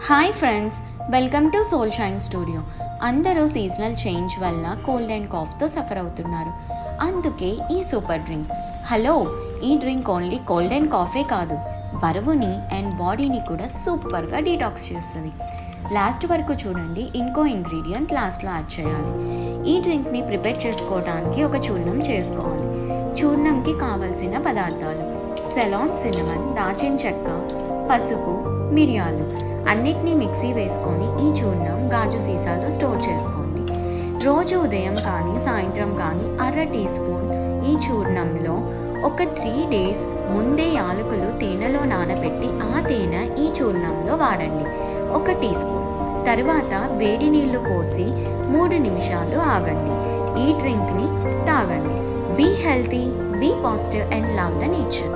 Hi friends, welcome to Soul Shine Studio. అందరూ seasonal change వల్ల cold and కాఫ్తో suffer అవుతున్నారు. అందుకే ఈ సూపర్ డ్రింక్. హలో, ఈ drink only cold and cough కాదు, బరువుని అండ్ బాడీని కూడా సూపర్గా డీటాక్స్ చేస్తుంది. లాస్ట్ వరకు చూడండి, ఇంకో ఇంగ్రీడియంట్ లాస్ట్లో యాడ్ చేయాలి. ఈ డ్రింక్ని ప్రిపేర్ చేసుకోవడానికి ఒక చూర్ణం చేసుకోవాలి. చూర్ణంకి కావలసిన పదార్థాలు: సెలాన్, సిన్నమన్, దాచిన చెక్క, పసుపు, మిరియాలు అన్నిటినీ మిక్సీ వేసుకొని ఈ చూర్ణం గాజు సీసాలో స్టోర్ చేసుకోండి. రోజు ఉదయం కానీ సాయంత్రం కానీ అర టీ స్పూన్ ఈ చూర్ణంలో ఒక 3 days ముందే యాలకులు తేనెలో నానబెట్టి ఆ తేనె ఈ చూర్ణంలో వాడండి. 1 టీ స్పూన్ తర్వాత వేడి నీళ్లు పోసి 3 నిమిషాలు ఆగండి. ఈ డ్రింక్ని తాగండి. Be healthy, be positive and love the nature.